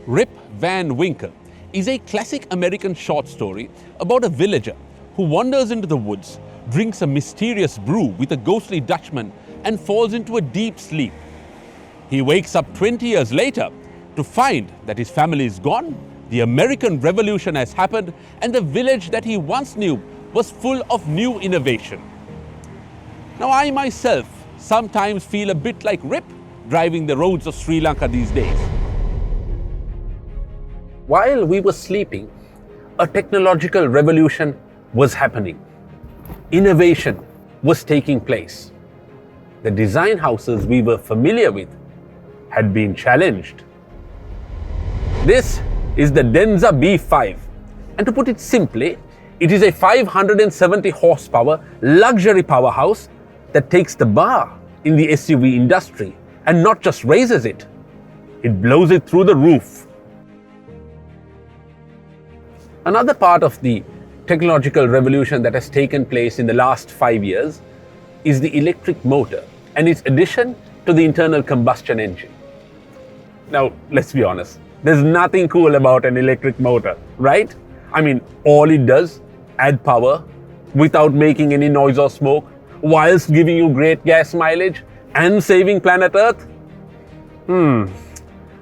Rip Van Winkle is a classic American short story about a villager who wanders into the woods, drinks a mysterious brew with a ghostly Dutchman, and falls into a deep sleep. He wakes up 20 years later to find that his family is gone, the American Revolution has happened, and the village that he once knew was full of new innovation. Now, I myself sometimes feel a bit like Rip driving the roads of Sri Lanka these days. While we were sleeping, a technological revolution was happening. Innovation was taking place. The design houses we were familiar with had been challenged. This is the Denza B5, and to put it simply, it is a 570 horsepower luxury powerhouse that takes the bar in the SUV industry and not just raises it, it blows it through the roof. Another part of the technological revolution that has taken place in the last 5 years is the electric motor and its addition to the internal combustion engine. Now, let's be honest, there's nothing cool about an electric motor, right? I mean, all it does, add power without making any noise or smoke, whilst giving you great gas mileage and saving planet Earth.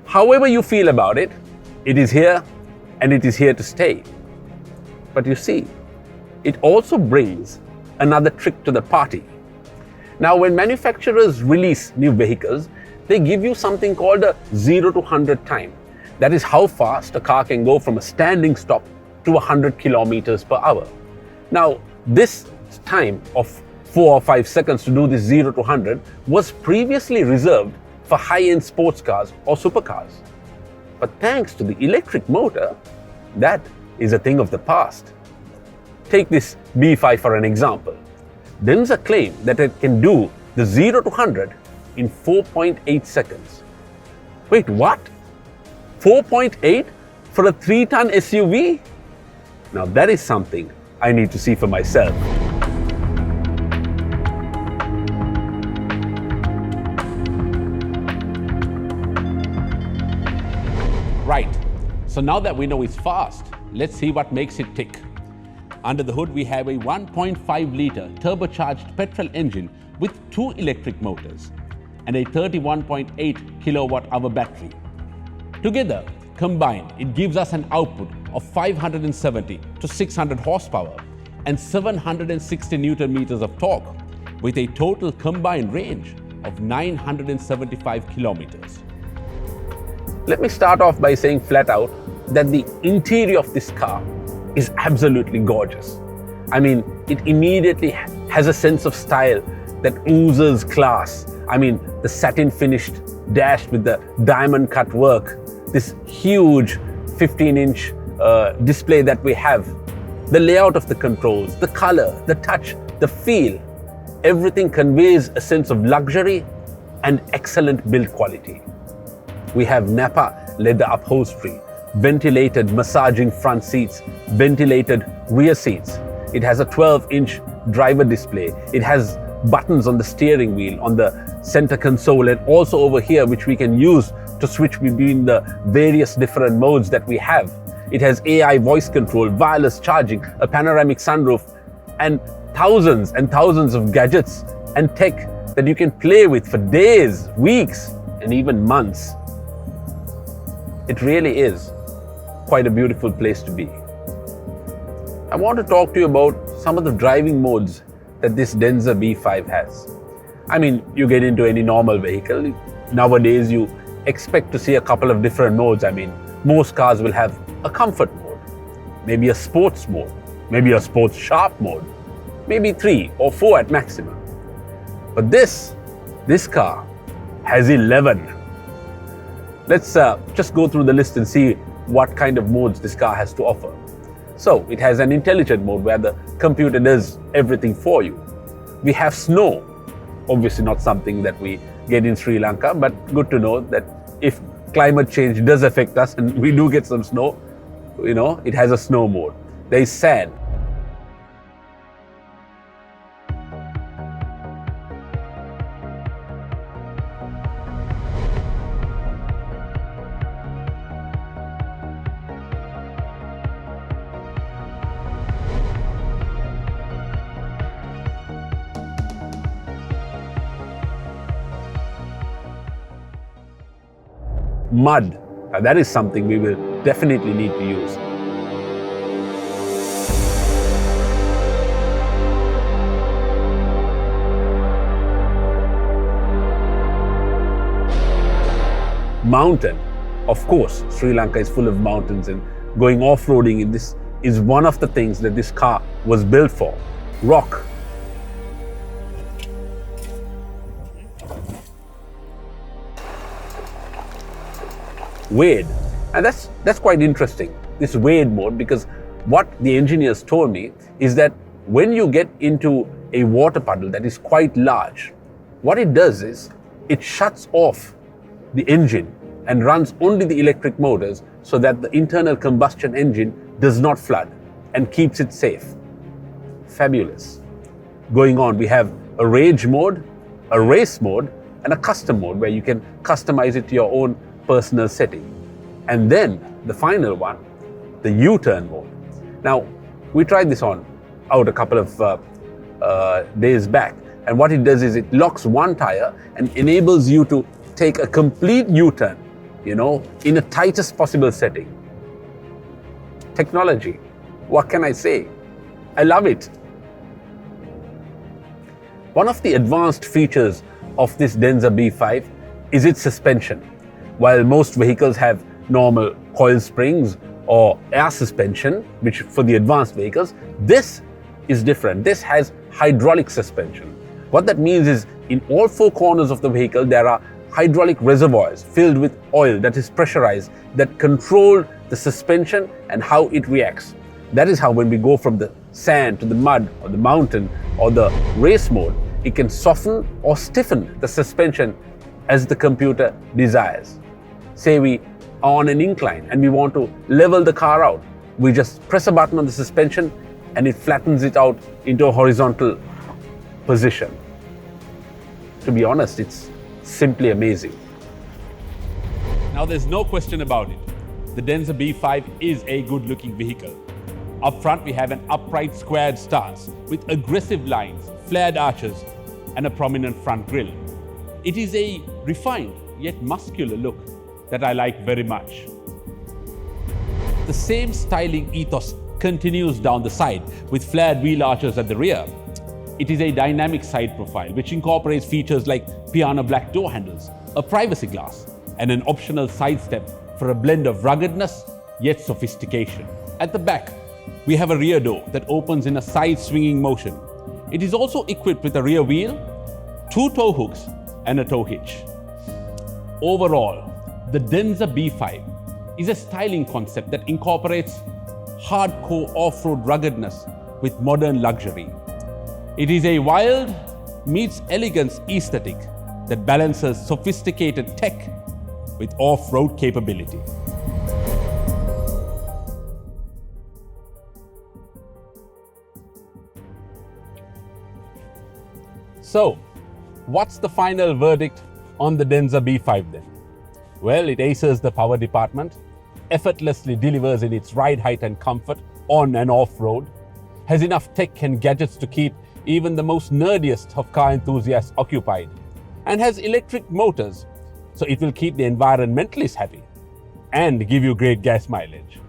However you feel about it, it is here and it is here to stay. But you see, it also brings another trick to the party. Now, when manufacturers release new vehicles, they give you something called a 0 to 100 time. That is how fast a car can go from a standing stop to 100 kilometers per hour. Now, this time of 4 or 5 seconds to do this 0 to 100 was previously reserved for high-end sports cars or supercars. But thanks to the electric motor, that is a thing of the past. Take this B5 for an example. Denza claimed that it can do the 0 to 100 in 4.8 seconds. Wait, what? 4.8 for a 3-ton SUV? Now that is something I need to see for myself. Right, so now that we know it's fast, let's see what makes it tick. Under the hood, we have a 1.5-litre turbocharged petrol engine with 2 electric motors and a 31.8 kilowatt-hour battery. Together, combined, it gives us an output of 570 to 600 horsepower and 760 Newton meters of torque, with a total combined range of 975 kilometers. Let me start off by saying flat out that the interior of this car is absolutely gorgeous. I mean, it immediately has a sense of style that oozes class. I mean, the satin finished dash with the diamond cut work, this huge 15-inch display that we have, the layout of the controls, the color, the touch, the feel, everything conveys a sense of luxury and excellent build quality. We have Nappa leather upholstery, ventilated massaging front seats, ventilated rear seats. It has a 12-inch driver display. It has buttons on the steering wheel, on the center console, and also over here, which we can use to switch between the various different modes that we have. It has AI voice control, wireless charging, a panoramic sunroof, and thousands of gadgets and tech that you can play with for days, weeks, and even months. It really is quite a beautiful place to be. I want to talk to you about some of the driving modes that this Denza B5 has. I mean, you get into any normal vehicle, nowadays you expect to see a couple of different modes. I mean, most cars will have a comfort mode, maybe a sports mode, maybe a sports sharp mode, maybe 3 or 4 at maximum. But this car has 11. Let's just go through the list and see what kind of modes this car has to offer. So it has an intelligent mode where the computer does everything for you. We have snow, obviously not something that we get in Sri Lanka, but good to know that if climate change does affect us and we do get some snow, you know, it has a snow mode. There is sand. mud. That is something we will definitely need to use. Mountain. Of course, Sri Lanka is full of mountains, and going off-roading in this is one of the things that this car was built for. Rock. Wade. And that's quite interesting, this wade mode, because what the engineers told me is that when you get into a water puddle that is quite large, what it does is it shuts off the engine and runs only the electric motors so that the internal combustion engine does not flood and keeps it safe. Fabulous. Going on, we have a rage mode, a race mode, and a custom mode where you can customize it to your own personal setting. And then the final one, the U-turn mode. Now, we tried this out a couple of days back, and what it does is it locks one tire and enables you to take a complete U-turn, in the tightest possible setting. Technology, what can I say? I love it. One of the advanced features of this Denza B5 is its suspension. While most vehicles have normal coil springs or air suspension, which for the advanced vehicles, this is different. This has hydraulic suspension. What that means is in all four corners of the vehicle, there are hydraulic reservoirs filled with oil that is pressurized that control the suspension and how it reacts. That is how when we go from the sand to the mud or the mountain or the race mode, it can soften or stiffen the suspension as the computer desires. Say we are on an incline and we want to level the car out. We just press a button on the suspension and it flattens it out into a horizontal position. To be honest, it's simply amazing. Now there's no question about it. The Denza B5 is a good-looking vehicle. Up front we have an upright squared stance with aggressive lines, flared arches and a prominent front grille. It is a refined yet muscular look that I like very much. The same styling ethos continues down the side with flared wheel arches at the rear. It is a dynamic side profile which incorporates features like piano black door handles, a privacy glass, and an optional side step for a blend of ruggedness yet sophistication. At the back, we have a rear door that opens in a side swinging motion. It is also equipped with a rear wheel, 2 tow hooks, and a tow hitch. Overall, the Denza B5 is a styling concept that incorporates hardcore off-road ruggedness with modern luxury. It is a wild meets elegance aesthetic that balances sophisticated tech with off-road capability. So, what's the final verdict on the Denza B5 then? Well, it aces the power department, effortlessly delivers in its ride height and comfort on and off-road, has enough tech and gadgets to keep even the most nerdiest of car enthusiasts occupied, and has electric motors, so it will keep the environmentalists happy and give you great gas mileage.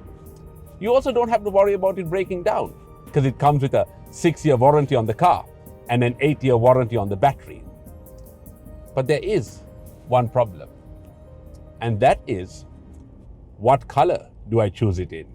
You also don't have to worry about it breaking down because it comes with a 6-year warranty on the car and an 8-year warranty on the battery. But there is one problem, and that is, what color do I choose it in?